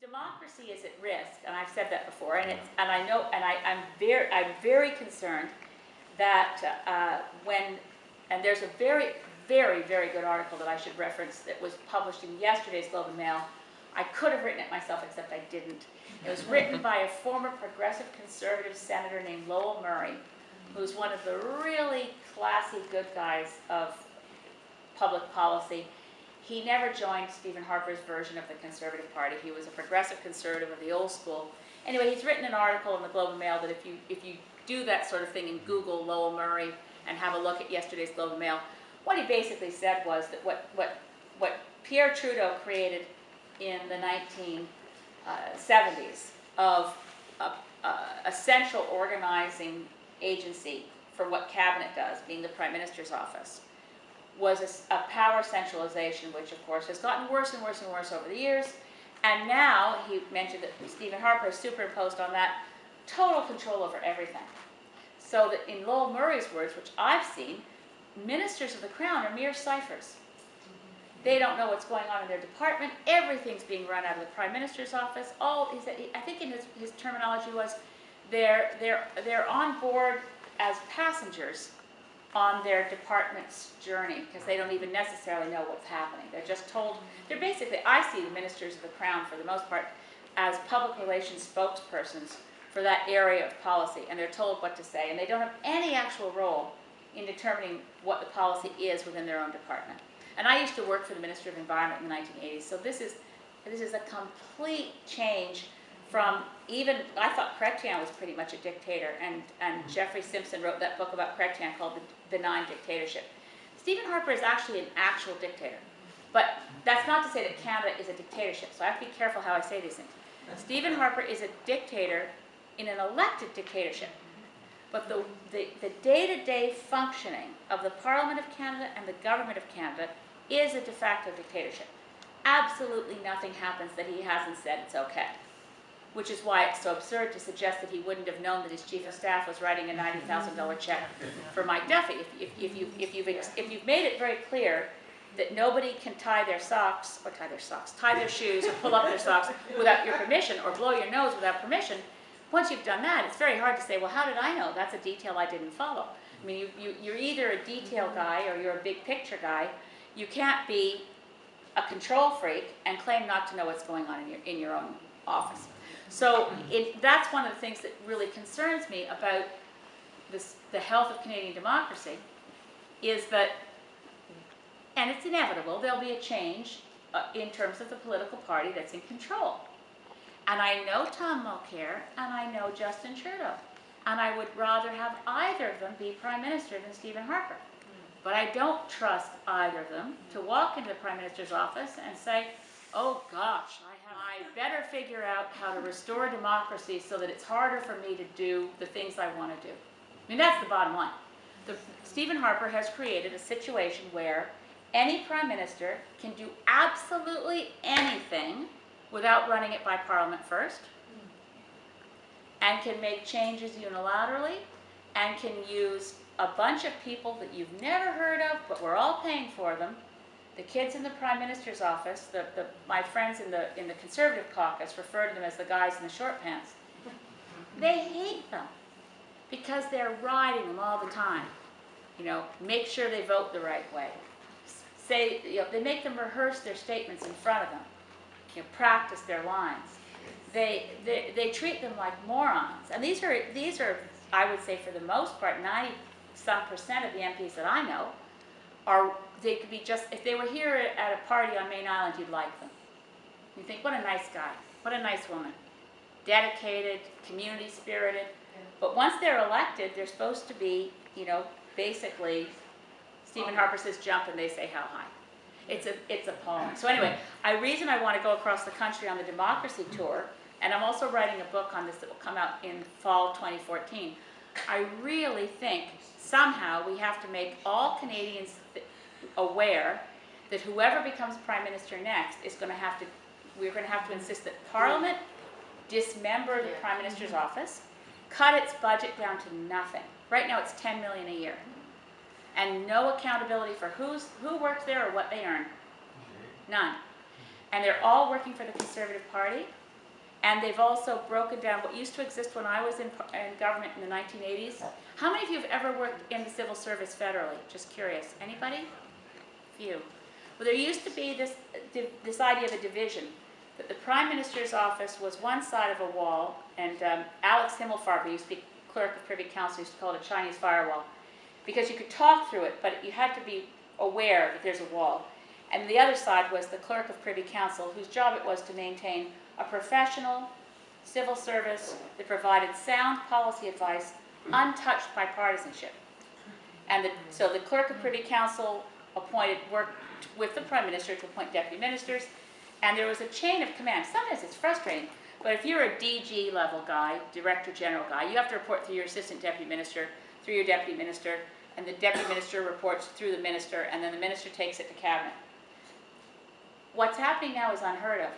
democracy is at risk, and I've said that before, and I'm very concerned that and there's a very good article that I should reference that was published in yesterday's Globe and Mail. I could have written it myself, except I didn't. It was written by a former progressive conservative senator named Lowell Murray, who's one of the really classy good guys of public policy. He never joined Stephen Harper's version of the Conservative Party. He was a progressive conservative of the old school. Anyway, he's written an article in the Globe and Mail that if you do that sort of thing and Google Lowell Murray and have a look at yesterday's Globe and Mail, what he basically said was that what Pierre Trudeau created in the 1970s of a central organizing agency for what cabinet does, being the Prime Minister's office, was a power centralization, which of course has gotten worse and worse and worse over the years. And now he mentioned that Stephen Harper has superimposed on that total control over everything. So that in Lowell Murray's words, which I've seen, ministers of the Crown are mere ciphers. They don't know what's going on in their department. Everything's being run out of the Prime Minister's office. I think in his terminology was they're on board as passengers on their department's journey, because they don't even necessarily know what's happening. They're just told, I see the ministers of the Crown for the most part as public relations spokespersons for that area of policy, and they're told what to say, and they don't have any actual role in determining what the policy is within their own department. And I used to work for the Ministry of Environment in the 1980s, so this is a complete change from even, I thought Chrétien was pretty much a dictator, and Jeffrey Simpson wrote that book about Chrétien called The Benign Dictatorship. Stephen Harper is actually an actual dictator, but that's not to say that Canada is a dictatorship, so I have to be careful how I say these things. Stephen Harper is a dictator in an elected dictatorship, but the day-to-day functioning of the Parliament of Canada and the Government of Canada is a de facto dictatorship. Absolutely nothing happens that he hasn't said it's okay. Which is why it's so absurd to suggest that he wouldn't have known that his chief of staff was writing a $90,000 check for Mike Duffy. If you've made it very clear that nobody can tie their shoes, or pull up their socks without your permission, or blow your nose without permission, once you've done that, it's very hard to say, well, how did I know? That's a detail I didn't follow. I mean, you're either a detail guy or you're a big picture guy. You can't be a control freak and claim not to know what's going on in your own office. So that's one of the things that really concerns me about the health of Canadian democracy, is that, and it's inevitable, there'll be a change in terms of the political party that's in control. And I know Tom Mulcair, and I know Justin Trudeau, and I would rather have either of them be Prime Minister than Stephen Harper. But I don't trust either of them to walk into the Prime Minister's office and say, oh gosh, I better figure out how to restore democracy so that it's harder for me to do the things I want to do. I mean, that's the bottom line. Stephen Harper has created a situation where any Prime Minister can do absolutely anything without running it by Parliament first, and can make changes unilaterally, and can use a bunch of people that you've never heard of, but we're all paying for them. The kids in the Prime Minister's office, my friends in the Conservative caucus refer to them as the guys in the short pants. They hate them because they're riding them all the time. You know, make sure they vote the right way. Say, you know, they make them rehearse their statements in front of them. You know, practice their lines. They treat them like morons. And these are, I would say, for the most part, 90-some% of the MPs that I know they could be just, if they were here at a party on Mayne Island, you'd like them. You think, what a nice guy, what a nice woman. Dedicated, community spirited. But once they're elected, they're supposed to be, you know, basically, Stephen Harper says jump and they say how high. It's appalling. So anyway, the reason I want to go across the country on the democracy tour, and I'm also writing a book on this that will come out in fall 2014, I really think somehow we have to make all Canadians aware that whoever becomes Prime Minister next is going to have to, we're going to have to insist that Parliament dismember the Prime Minister's office, cut its budget down to nothing. Right now it's $10 million a year. And no accountability for who works there or what they earn. None. And they're all working for the Conservative Party. And they've also broken down what used to exist when I was in government in the 1980s. How many of you have ever worked in the civil service federally? Just curious. Anybody? Few. Well, there used to be this idea of a division, that the Prime Minister's office was one side of a wall, and Alex Himmelfarber used to be clerk of Privy Council, used to call it a Chinese firewall, because you could talk through it, but you had to be aware that there's a wall. And the other side was the clerk of Privy Council, whose job it was to maintain a professional civil service that provided sound policy advice untouched by partisanship. And so the clerk of Privy Council worked with the Prime Minister to appoint deputy ministers, and there was a chain of command. Sometimes it's frustrating, but if you're a DG level guy, Director General guy, you have to report through your assistant deputy minister, through your deputy minister, and the deputy minister reports through the minister, and then the minister takes it to cabinet. What's happening now is unheard of.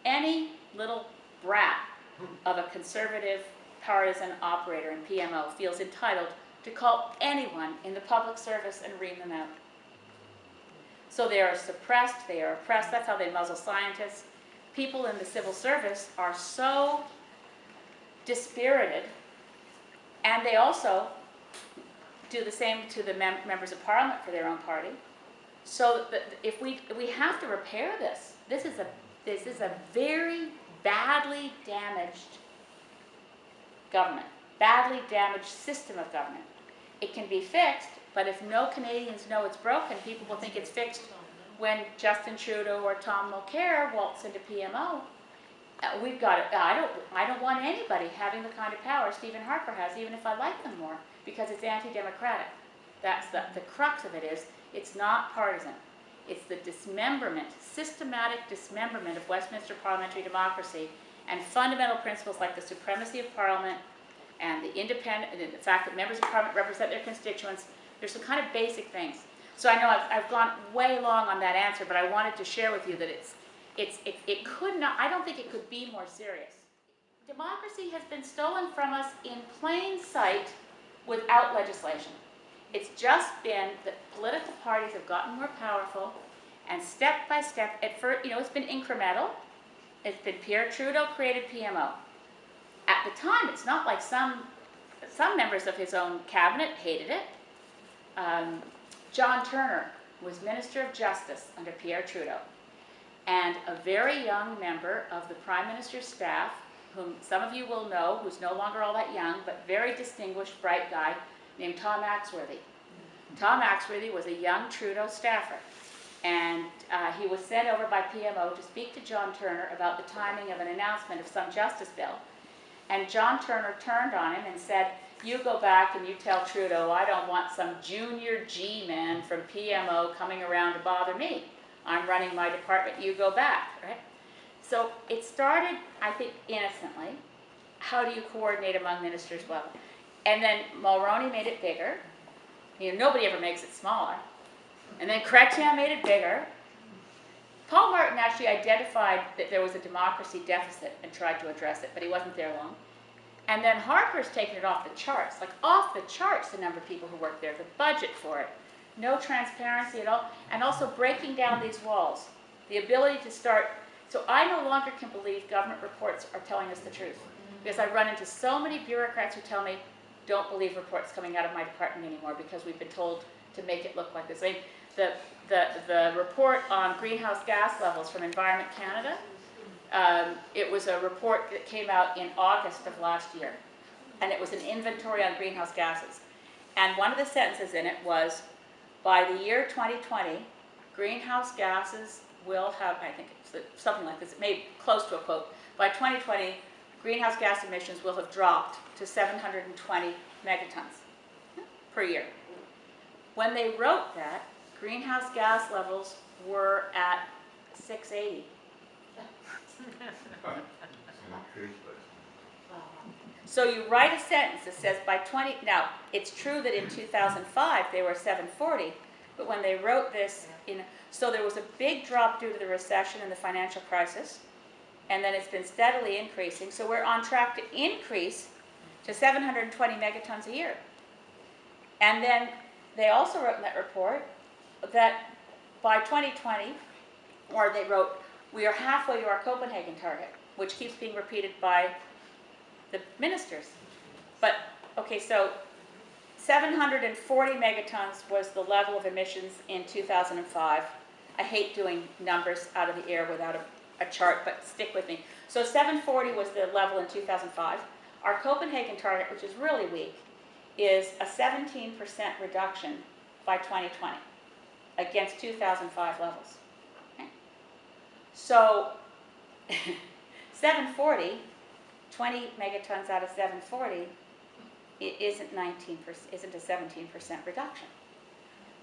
Any little brat of a conservative partisan operator in PMO feels entitled to call anyone in the public service and ream them out. So they are suppressed, they are oppressed, that's how they muzzle scientists. People in the civil service are so dispirited, and they also do the same to the members of parliament for their own party. So if we have to repair this. This is a very badly damaged government, badly damaged system of government. It can be fixed, but if no Canadians know it's broken, people will think it's fixed when Justin Trudeau or Tom Mulcair waltz into PMO. We've got it. I don't want anybody having the kind of power Stephen Harper has, even if I like them more, because it's anti-democratic. That's the crux of it is, it's not partisan. It's the dismemberment, systematic dismemberment of Westminster parliamentary democracy and fundamental principles like the supremacy of Parliament and the fact that members of Parliament represent their constituents. There's some kind of basic things. So I know I've gone way long on that answer, but I wanted to share with you that it could not, I don't think it could be more serious. Democracy has been stolen from us in plain sight without legislation. It's just been that political parties have gotten more powerful, and step by step, at first, it's been incremental. It's been Pierre Trudeau created PMO. At the time, it's not like some members of his own cabinet hated it. John Turner was Minister of Justice under Pierre Trudeau, and a very young member of the Prime Minister's staff, whom some of you will know, who's no longer all that young, but very distinguished, bright guy, named Tom Axworthy. Tom Axworthy was a young Trudeau staffer, and he was sent over by PMO to speak to John Turner about the timing of an announcement of some justice bill. And John Turner turned on him and said, "You go back and you tell Trudeau I don't want some junior G-man from PMO coming around to bother me. I'm running my department, you go back," right? So it started, I think, innocently. How do you coordinate among ministers well? And then Mulroney made it bigger. Nobody ever makes it smaller. And then Chrétien made it bigger. Paul Martin actually identified that there was a democracy deficit and tried to address it, but he wasn't there long. And then Harper's taken it off the charts, like off the charts, the number of people who work there, the budget for it, no transparency at all, and also breaking down these walls, the ability to start. So I no longer can believe government reports are telling us the truth, because I run into so many bureaucrats who tell me, don't believe reports coming out of my department anymore because we've been told to make it look like this. I mean, the report on greenhouse gas levels from Environment Canada, it was a report that came out in August of last year, and it was an inventory on greenhouse gases. And one of the sentences in it was, by the year 2020, greenhouse gases will have, I think it's something like this, it may be close to a quote, by 2020, greenhouse gas emissions will have dropped to 720 megatons per year. When they wrote that, greenhouse gas levels were at 680. So you write a sentence that says by 20, now it's true that in 2005 they were 740, but when they wrote this, so there was a big drop due to the recession and the financial crisis, and then it's been steadily increasing, so we're on track to increase to 720 megatons a year. And then they also wrote in that report that by 2020, or they wrote, we are halfway to our Copenhagen target. which keeps being repeated by the ministers. But, okay, so 740 megatons was the level of emissions in 2005. I hate doing numbers out of the air without a chart, but stick with me. So 740 was the level in 2005. Our Copenhagen target, which is really weak, is a 17% reduction by 2020 against 2005 levels. Okay? So 740, 20 megatons out of 740, it isn't a 17% reduction.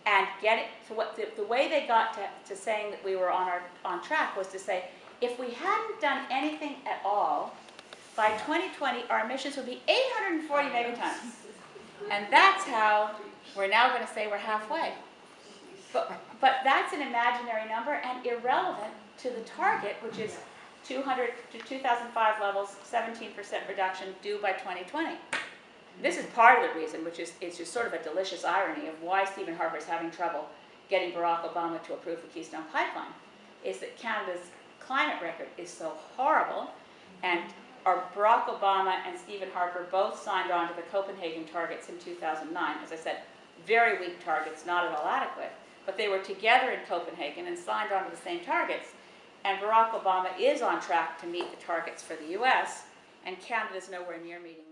And get it, so what the way they got to saying that we were on track was to say, if we hadn't done anything at all, by 2020 our emissions would be 840 megatons. And that's how we're now going to say we're halfway. But that's an imaginary number and irrelevant to the target, which is 200 to 2005 levels, 17% reduction due by 2020. This is part of the reason, which is it's just sort of a delicious irony of why Stephen Harper is having trouble getting Barack Obama to approve the Keystone Pipeline, is that Canada's climate record is so horrible, and our Barack Obama and Stephen Harper both signed on to the Copenhagen targets in 2009. As I said, very weak targets, not at all adequate, but they were together in Copenhagen and signed on to the same targets. And Barack Obama is on track to meet the targets for the US, and Canada is nowhere near meeting